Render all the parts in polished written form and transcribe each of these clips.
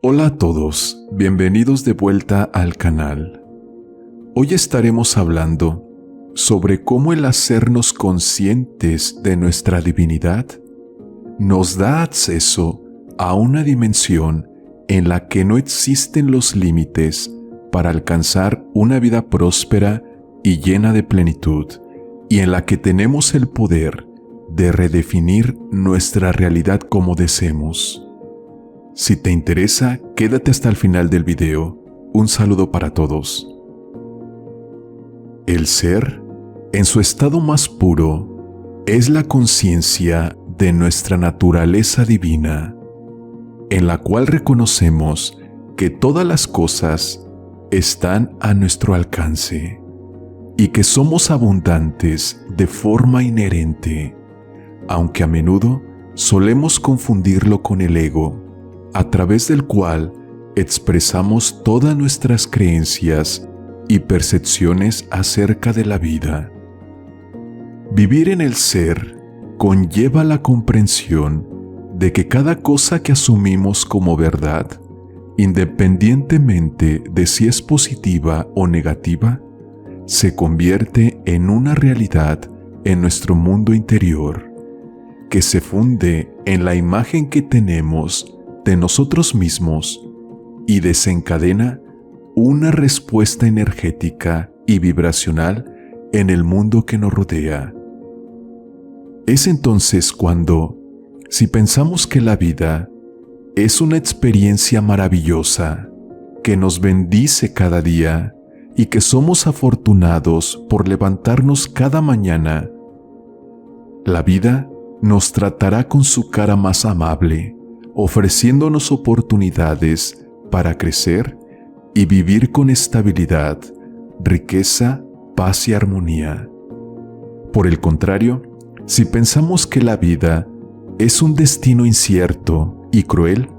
Hola a todos, bienvenidos de vuelta al canal. Hoy estaremos hablando sobre cómo el hacernos conscientes de nuestra divinidad nos da acceso a una dimensión en la que no existen los límites para alcanzar una vida próspera y llena de plenitud, y en la que tenemos el poder de redefinir nuestra realidad como deseemos. Si te interesa, quédate hasta el final del video. Un saludo para todos. El ser, en su estado más puro, es la conciencia de nuestra naturaleza divina, en la cual reconocemos que todas las cosas están a nuestro alcance y que somos abundantes de forma inherente, aunque a menudo solemos confundirlo con el ego, a través del cual expresamos todas nuestras creencias y percepciones acerca de la vida. Vivir en el ser conlleva la comprensión de que cada cosa que asumimos como verdad, independientemente de si es positiva o negativa, se convierte en una realidad en nuestro mundo interior, que se funde en la imagen que tenemos de nosotros mismos y desencadena una respuesta energética y vibracional en el mundo que nos rodea. Es entonces cuando, si pensamos que la vida es una experiencia maravillosa que nos bendice cada día y que somos afortunados por levantarnos cada mañana, la vida nos tratará con su cara más amable, ofreciéndonos oportunidades para crecer y vivir con estabilidad, riqueza, paz y armonía. Por el contrario, si pensamos que la vida es un destino incierto y cruel,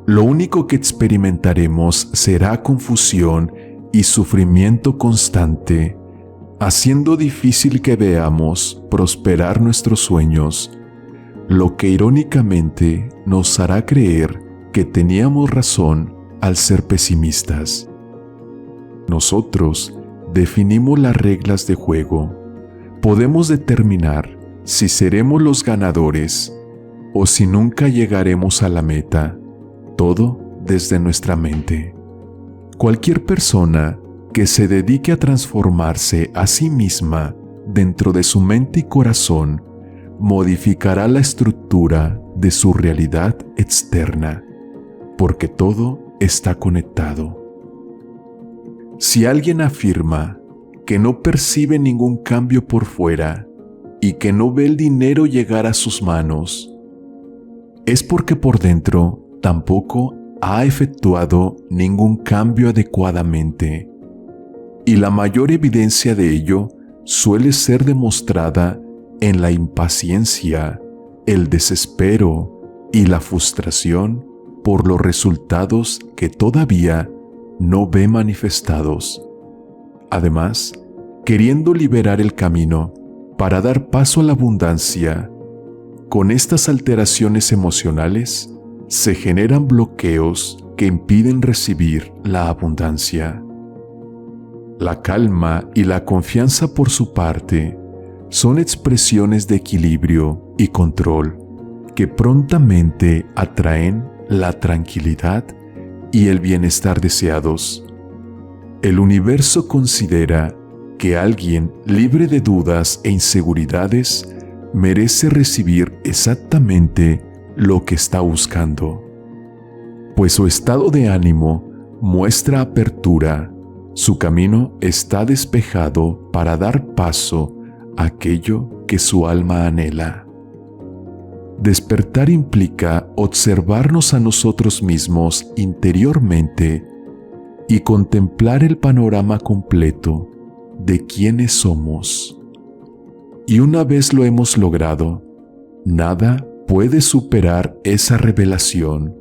lo único que experimentaremos será confusión y sufrimiento constante, haciendo difícil que veamos prosperar nuestros sueños, lo que irónicamente nos hará creer que teníamos razón al ser pesimistas. Nosotros definimos las reglas de juego. Podemos determinar si seremos los ganadores o si nunca llegaremos a la meta, todo desde nuestra mente. Cualquier persona que se dedique a transformarse a sí misma dentro de su mente y corazón modificará la estructura de su realidad externa, porque todo está conectado. Si alguien afirma que no percibe ningún cambio por fuera y que no ve el dinero llegar a sus manos, es porque por dentro tampoco ha efectuado ningún cambio adecuadamente, y la mayor evidencia de ello suele ser demostrada en la impaciencia, el desespero y la frustración por los resultados que todavía no ve manifestados. Además, queriendo liberar el camino para dar paso a la abundancia, con estas alteraciones emocionales se generan bloqueos que impiden recibir la abundancia. La calma y la confianza por su parte son expresiones de equilibrio y control que prontamente atraen la tranquilidad y el bienestar deseados. El universo considera que alguien libre de dudas e inseguridades merece recibir exactamente lo que está buscando, pues su estado de ánimo muestra apertura, su camino está despejado para dar paso a aquello que su alma anhela. Despertar implica observarnos a nosotros mismos interiormente y contemplar el panorama completo de quiénes somos. Y una vez lo hemos logrado, nada puede superar esa revelación.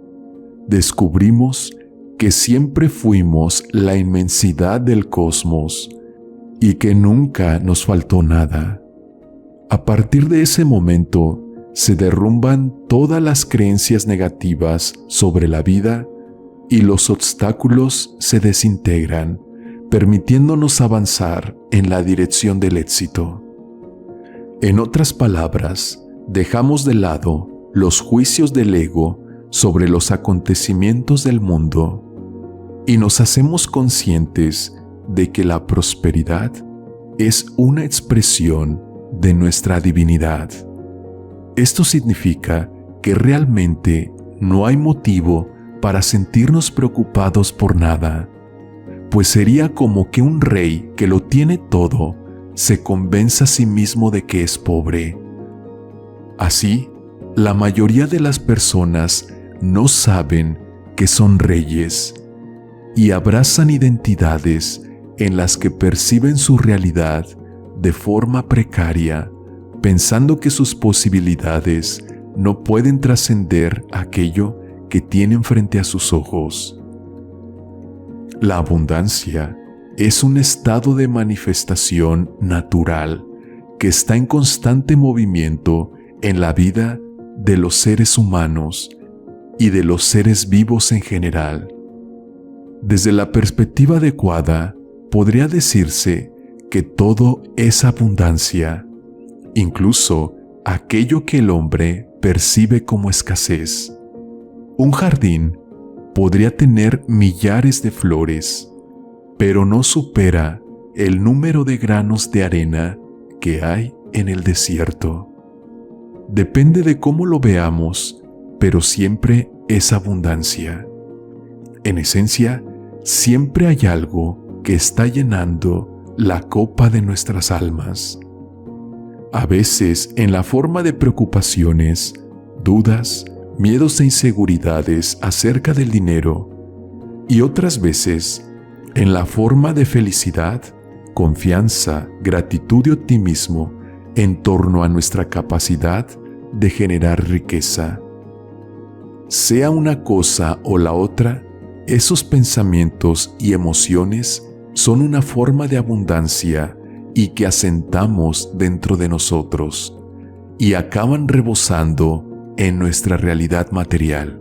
Descubrimos que siempre fuimos la inmensidad del cosmos y que nunca nos faltó nada. A partir de ese momento, se derrumban todas las creencias negativas sobre la vida y los obstáculos se desintegran, permitiéndonos avanzar en la dirección del éxito. En otras palabras, dejamos de lado los juicios del ego sobre los acontecimientos del mundo y nos hacemos conscientes de que la prosperidad es una expresión de nuestra divinidad. Esto significa que realmente no hay motivo para sentirnos preocupados por nada, pues sería como que un rey que lo tiene todo se convenza a sí mismo de que es pobre. Así, la mayoría de las personas no saben que son reyes y abrazan identidades en las que perciben su realidad de forma precaria, pensando que sus posibilidades no pueden trascender aquello que tienen frente a sus ojos. La abundancia es un estado de manifestación natural que está en constante movimiento en la vida de los seres humanos y de los seres vivos en general. Desde la perspectiva adecuada, podría decirse que todo es abundancia, incluso aquello que el hombre percibe como escasez. Un jardín podría tener millares de flores, pero no supera el número de granos de arena que hay en el desierto. Depende de cómo lo veamos, pero siempre es abundancia. En esencia, siempre hay algo que está llenando la copa de nuestras almas. A veces en la forma de preocupaciones, dudas, miedos e inseguridades acerca del dinero, y otras veces en la forma de felicidad, confianza, gratitud y optimismo en torno a nuestra capacidad de generar riqueza. Sea una cosa o la otra, esos pensamientos y emociones son una forma de abundancia y que asentamos dentro de nosotros y acaban rebosando en nuestra realidad material.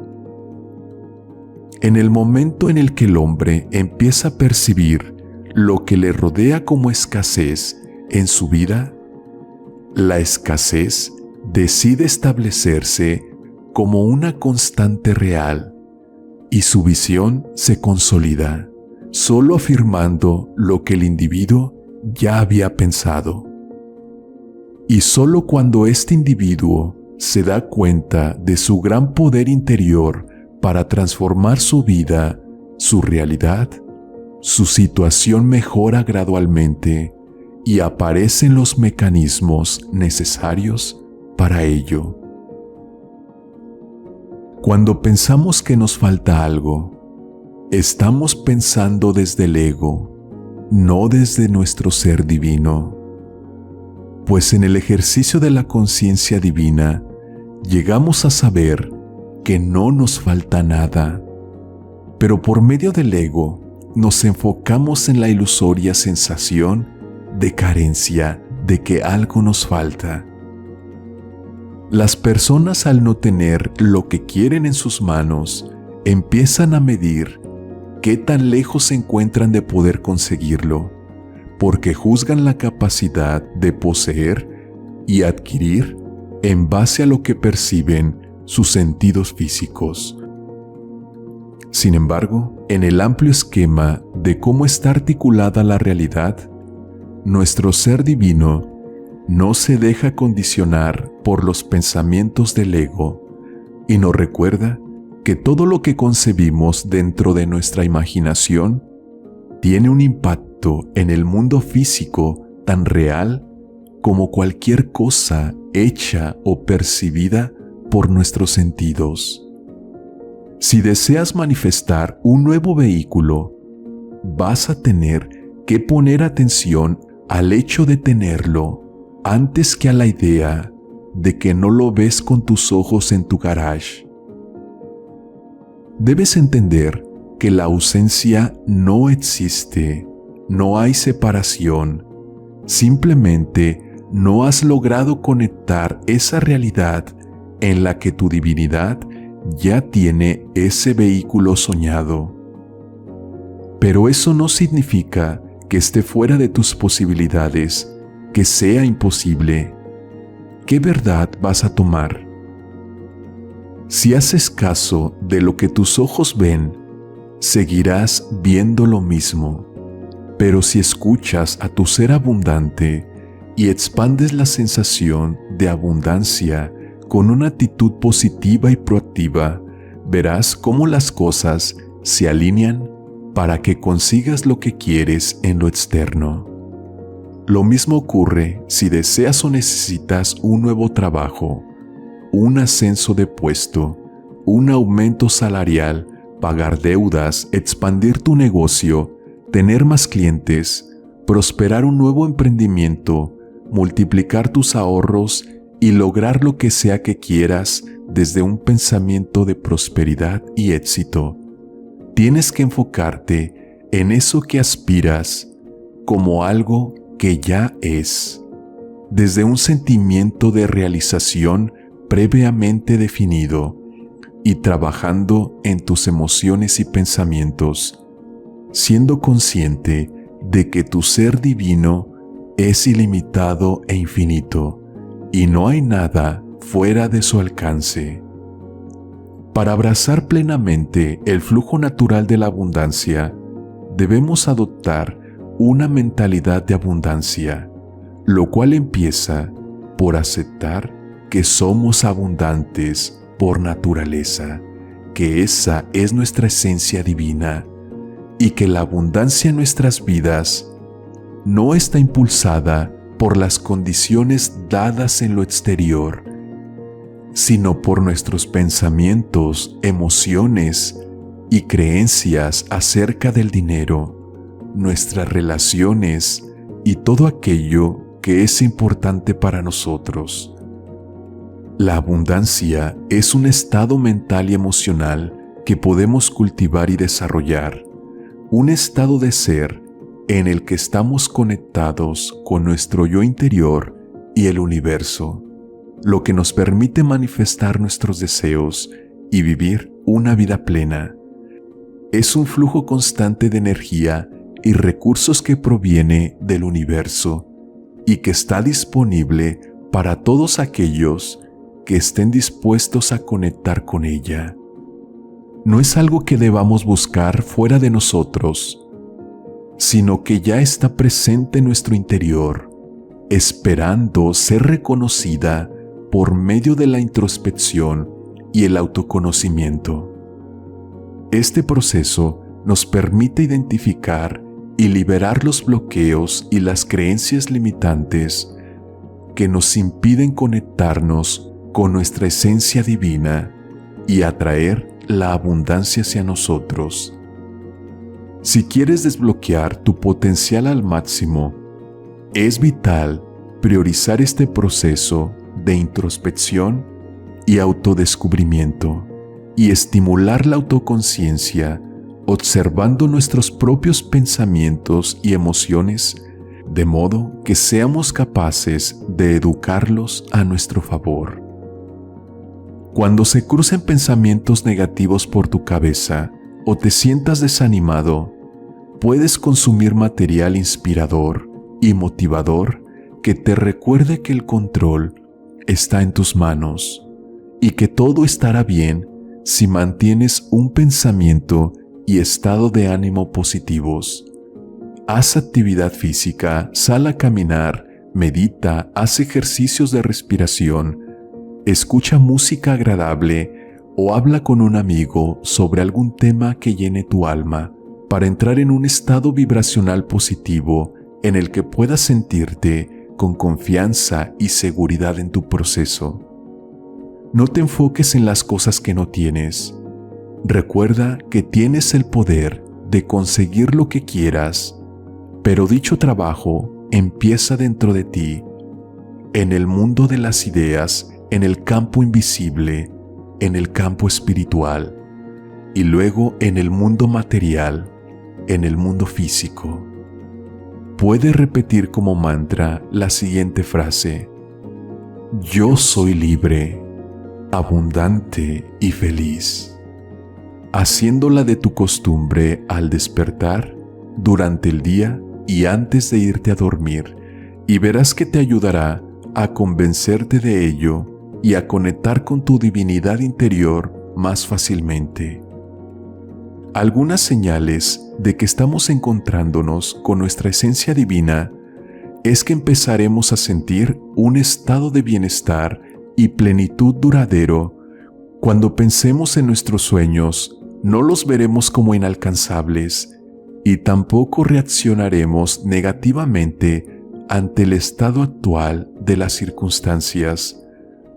En el momento en el que el hombre empieza a percibir lo que le rodea como escasez en su vida, la escasez decide establecerse como una constante real y su visión se consolida, solo afirmando lo que el individuo ya había pensado. Y solo cuando este individuo se da cuenta de su gran poder interior para transformar su vida, su realidad, su situación mejora gradualmente y aparecen los mecanismos necesarios para ello. Cuando pensamos que nos falta algo, estamos pensando desde el ego, no desde nuestro ser divino. Pues en el ejercicio de la conciencia divina, llegamos a saber que no nos falta nada, pero por medio del ego nos enfocamos en la ilusoria sensación de carencia de que algo nos falta. Las personas, al no tener lo que quieren en sus manos, empiezan a medir qué tan lejos se encuentran de poder conseguirlo, porque juzgan la capacidad de poseer y adquirir en base a lo que perciben sus sentidos físicos. Sin embargo, en el amplio esquema de cómo está articulada la realidad, nuestro ser divino no se deja condicionar por los pensamientos del ego y nos recuerda que todo lo que concebimos dentro de nuestra imaginación tiene un impacto en el mundo físico tan real como cualquier cosa hecha o percibida por nuestros sentidos. Si deseas manifestar un nuevo vehículo, vas a tener que poner atención al hecho de tenerlo antes que a la idea de que no lo ves con tus ojos en tu garage. Debes entender que la ausencia no existe, no hay separación, simplemente no has logrado conectar esa realidad en la que tu divinidad ya tiene ese vehículo soñado. Pero eso no significa que esté fuera de tus posibilidades, que sea imposible. ¿Qué verdad vas a tomar? Si haces caso de lo que tus ojos ven, seguirás viendo lo mismo. Pero si escuchas a tu ser abundante y expandes la sensación de abundancia con una actitud positiva y proactiva, verás cómo las cosas se alinean para que consigas lo que quieres en lo externo. Lo mismo ocurre si deseas o necesitas un nuevo trabajo, un ascenso de puesto, un aumento salarial, pagar deudas, expandir tu negocio, tener más clientes, prosperar un nuevo emprendimiento, multiplicar tus ahorros y lograr lo que sea que quieras desde un pensamiento de prosperidad y éxito. Tienes que enfocarte en eso que aspiras como algo que ya es, desde un sentimiento de realización previamente definido y trabajando en tus emociones y pensamientos, siendo consciente de que tu ser divino es ilimitado e infinito y no hay nada fuera de su alcance. Para abrazar plenamente el flujo natural de la abundancia, debemos adoptar una mentalidad de abundancia, lo cual empieza por aceptar que somos abundantes por naturaleza, que esa es nuestra esencia divina y que la abundancia en nuestras vidas no está impulsada por las condiciones dadas en lo exterior, sino por nuestros pensamientos, emociones y creencias acerca del dinero, nuestras relaciones y todo aquello que es importante para nosotros. La abundancia es un estado mental y emocional que podemos cultivar y desarrollar, un estado de ser en el que estamos conectados con nuestro yo interior y el universo, lo que nos permite manifestar nuestros deseos y vivir una vida plena. Es un flujo constante de energía y recursos que proviene del universo y que está disponible para todos aquellos que estén dispuestos a conectar con ella. No es algo que debamos buscar fuera de nosotros, sino que ya está presente en nuestro interior, esperando ser reconocida por medio de la introspección y el autoconocimiento. Este proceso nos permite identificar y liberar los bloqueos y las creencias limitantes que nos impiden conectarnos con nuestra esencia divina y atraer la abundancia hacia nosotros. Si quieres desbloquear tu potencial al máximo, es vital priorizar este proceso de introspección y autodescubrimiento y estimular la autoconciencia observando nuestros propios pensamientos y emociones de modo que seamos capaces de educarlos a nuestro favor. Cuando se crucen pensamientos negativos por tu cabeza o te sientas desanimado, puedes consumir material inspirador y motivador que te recuerde que el control está en tus manos y que todo estará bien si mantienes un pensamiento y estado de ánimo positivos. Haz actividad física, sal a caminar, medita, haz ejercicios de respiración, escucha música agradable o habla con un amigo sobre algún tema que llene tu alma para entrar en un estado vibracional positivo en el que puedas sentirte con confianza y seguridad en tu proceso. No te enfoques en las cosas que no tienes. Recuerda que tienes el poder de conseguir lo que quieras, pero dicho trabajo empieza dentro de ti, en el mundo de las ideas, en el campo invisible, en el campo espiritual, y luego en el mundo material, en el mundo físico. Puedes repetir como mantra la siguiente frase: yo soy libre, abundante y feliz, haciéndola de tu costumbre al despertar, durante el día y antes de irte a dormir, y verás que te ayudará a convencerte de ello y a conectar con tu divinidad interior más fácilmente. Algunas señales de que estamos encontrándonos con nuestra esencia divina es que empezaremos a sentir un estado de bienestar y plenitud duradero. Cuando pensemos en nuestros sueños, no los veremos como inalcanzables y tampoco reaccionaremos negativamente ante el estado actual de las circunstancias,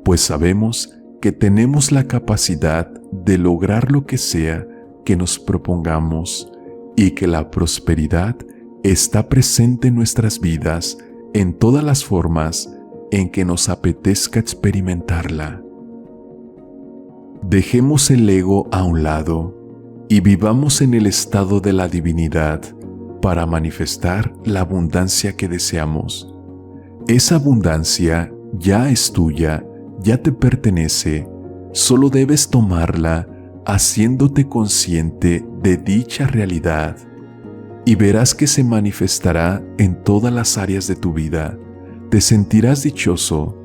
pues sabemos que tenemos la capacidad de lograr lo que sea que nos propongamos y que la prosperidad está presente en nuestras vidas en todas las formas en que nos apetezca experimentarla. Dejemos el ego a un lado y vivamos en el estado de la divinidad para manifestar la abundancia que deseamos. Esa abundancia ya es tuya, ya te pertenece, solo debes tomarla haciéndote consciente de dicha realidad y verás que se manifestará en todas las áreas de tu vida. Te sentirás dichoso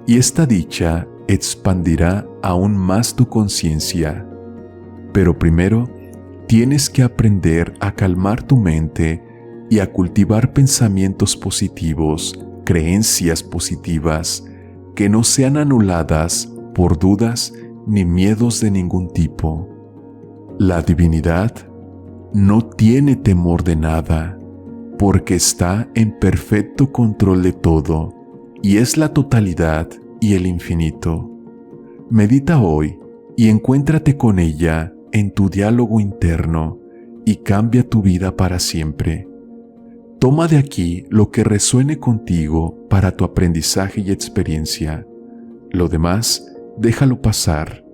y esta dicha expandirá aún más tu conciencia. Pero primero, tienes que aprender a calmar tu mente y a cultivar pensamientos positivos, creencias positivas, que no sean anuladas por dudas ni miedos de ningún tipo. La divinidad no tiene temor de nada, porque está en perfecto control de todo, y es la totalidad y el infinito. Medita hoy y encuéntrate con ella en tu diálogo interno y cambia tu vida para siempre. Toma de aquí lo que resuene contigo para tu aprendizaje y experiencia. Lo demás, déjalo pasar.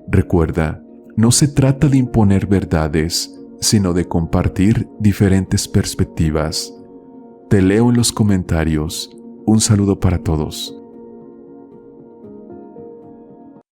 Recuerda, no se trata de imponer verdades, sino de compartir diferentes perspectivas. Te leo en los comentarios. Un saludo para todos.